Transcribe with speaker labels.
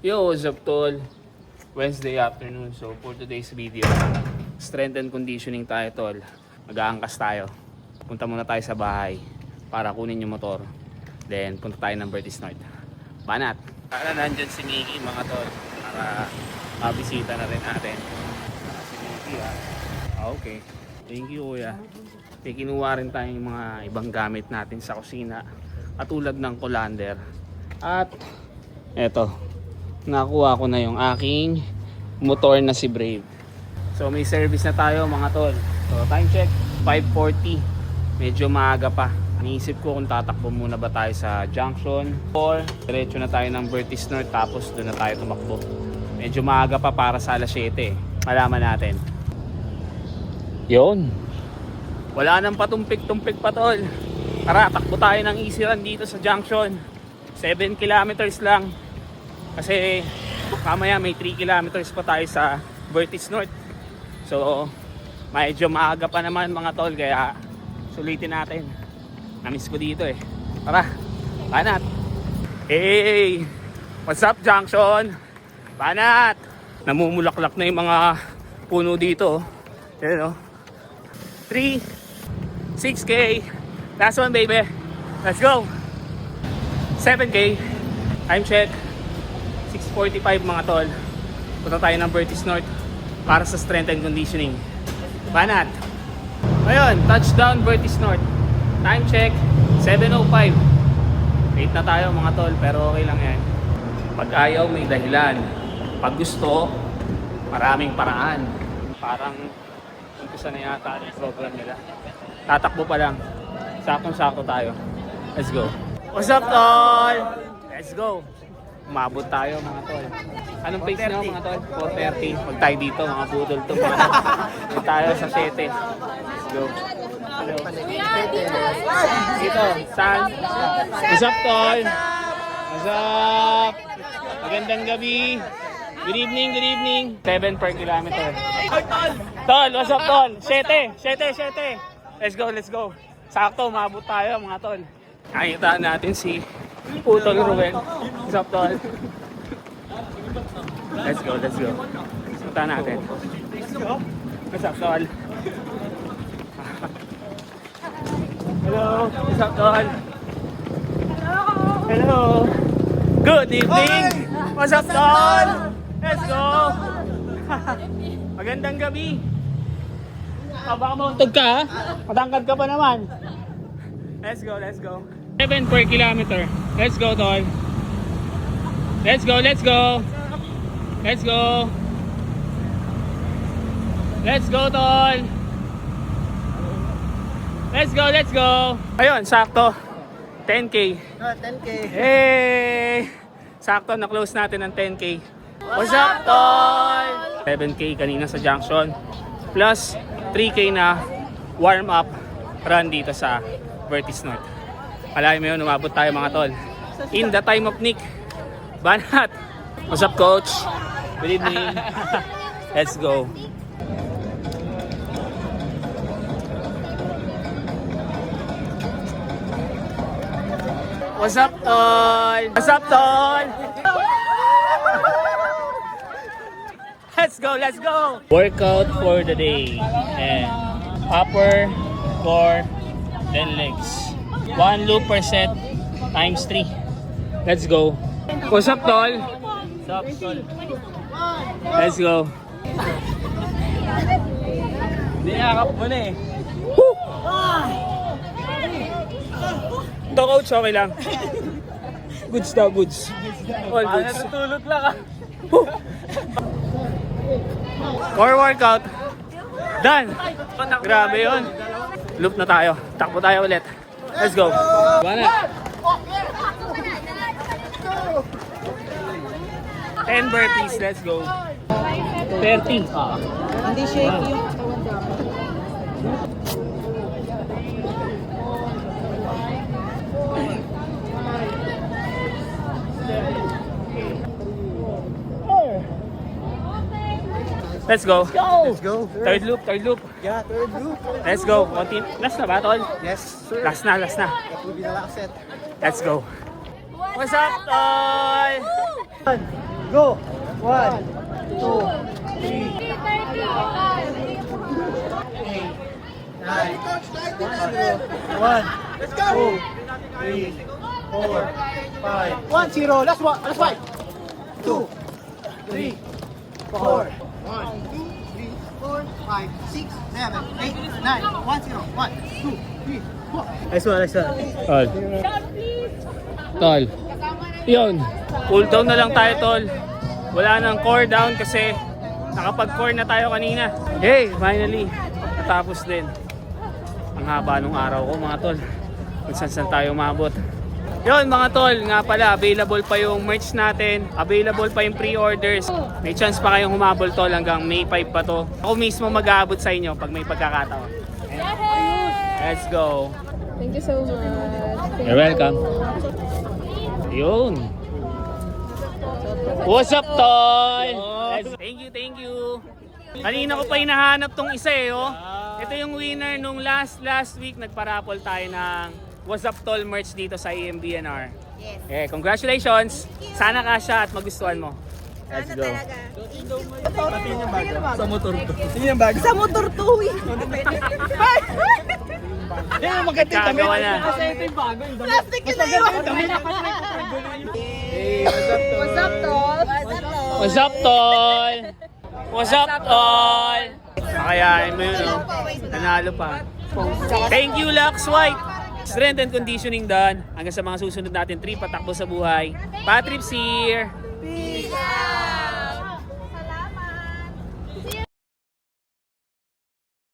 Speaker 1: Yo, what's up tol? Wednesday afternoon. So for today's video, strength and conditioning tayo tol. Mag-aangkas tayo. Punta muna tayo sa bahay para kunin yung motor. Then punta tayo ng Vertis North. Banat! Para nandyan si Mickey mga tol. Para mabisita na rin natin. Si Mickey okay. Thank you kuya. Kinuha rin tayo yung mga ibang gamit natin sa kusina. Katulad ng colander. At eto. Nakuha ko na yung aking motor na si Brave. So may service na tayo mga tol. So time check 5:40. Medyo maaga pa. Iniisip ko kung tatakbo muna ba tayo sa junction or diretso na tayo ng Vertis North tapos doon na tayo tumakbo. Medyo maaga pa para sa alas 7. Malaman natin. Yun. Wala nang patumpik-tumpik pa tol. Tara, takbo tayo ng easy run dito sa junction. 7 kilometers lang. Kasi kamaya may 3 kilometers pa tayo sa Vertis North. So medyo maaga pa naman mga tol, kaya sulitin natin. Namiss ko dito eh. Tara, banat! Hey! What's up junction? Banat! Namumulaklak na yung mga puno dito. Yan o. 3, 6K. Last one baby. Let's go! 7K. Time check 6:45 mga tol. Punta tayo ng Vertis North para sa strength and conditioning. Banat! Ngayon, touchdown Vertis North. Time check 7:05. Late na tayo mga tol, pero okay lang yan. Pag ayaw may dahilan. Pag gusto, maraming paraan. Parang umpisa na yata yung program nila. Tatakbo pa lang. Sakong-sako tayo. Let's go. What's up tol? Let's go. Umabot tayo mga tol. Anong pace nyo mga tol? 4:30. Pag tayo dito mga budol to mga tol. Pag tayo sa 7. Let's go. Hello. Dito, saan? What's up tol? What's up? Magandang gabi. Good evening, good evening. 7 per kilometer. Tol, what's up tol? 7. Let's go, let's go. Sakto, umabot tayo mga tol. Nakita natin si Putol Ruben. What's up tol? Let's go, let's go. Punta natin. What's up tol? Hello, what's up tol? Hello. Good evening. What's up tol? Let's go. Magandang gabi. Baka mauntog ka ha? Matangkad ka pa naman. Let's go, let's go. 7 per kilometer. Let's go, tol. Let's go, let's go. Let's go. Let's go, tol. Let's go, let's go. Ayun, sakto. 10K.
Speaker 2: 10K.
Speaker 1: Hey! Sakto, na-close natin ng 10K. What's up, tol? 7K kanina sa junction. Plus 3K na warm-up run dito sa Vertis North. Alayin mo yun, umabot tayo mga tol. In the time of Nick. Banat! What's up, coach? Good evening. Let's go. What's up, tol? What's up, tol? Let's go, let's go! Workout for the day. And upper, core, then legs. 1 loop per set times 3. Let's go. What's up, tol? What's up, tol? Let's go. Niyakap mo na eh. Woo! Ito, coach, okay lang. Goods daw, goods. All goods.
Speaker 2: Natutulog lang ah.
Speaker 1: Core workout. Done. Grabe yun. Loop na tayo. Takbo tayo ulit. Let's go. Bana. 10 burpees. Let's go. 30.
Speaker 2: Hindi shaky yung katawan dapat.
Speaker 1: Let's go.
Speaker 2: Let's go.
Speaker 1: Third loop, third loop.
Speaker 2: Yeah, third loop.
Speaker 1: Let's go. Last na ba, tol?
Speaker 2: Yes, sir.
Speaker 1: Last na, last na.
Speaker 2: That will be the last set.
Speaker 1: Let's go. What's up, tol?
Speaker 2: Go! 1, 2, 1, 2, 3, 4, 5. 1-0. Last one. Last fight. 2, 3, 4. 1, 2, 3, 4, 5, 6, 7, 8, 9. 1-0. 1, 2, 3, 4. Nice one. Nice one.
Speaker 1: Tol. Tol. Yun. Cool down na lang tayo, tol. Wala nang core down kasi nakapag-core na tayo kanina. Hey, finally. Natapos din. Ang haba nung araw ko, mga tol. Kung saan tayo umabot. Yun, mga tol. Nga pala, available pa yung merch natin. Available pa yung pre-orders. May chance pa kayong humabol, tol. Hanggang May 5 pa to. Ako mismo mag-aabot sa inyo pag may pagkakataon. Let's go.
Speaker 3: Thank you so much.
Speaker 1: You're welcome. Yun. What's up, tol? Thank you. Kanina ko pa hinahanap tong isa eh, oh. Ito yung winner nung last week. Nagparapol tayo ng What's up, tol merch dito sa EMBNR.
Speaker 3: Yes.
Speaker 1: Eh, congratulations. Sana kasya at magustuhan mo. Let's go.
Speaker 2: Sa motor to. Sino yung bag?
Speaker 3: Sa motor to, eh.
Speaker 2: Yan, maganda yung
Speaker 1: Kagawa na.
Speaker 2: Kasi ito yung bago.
Speaker 3: Plastic yun na yun. What's up, tol?
Speaker 1: What's up, tol? What's up, tol? Makayain mo yun, oh. Nanalo pa. Thank you, Lux White. Strength and conditioning done. Hanggang sa mga susunod natin trip, patakbo sa buhay. Patrips here.
Speaker 3: Peace out.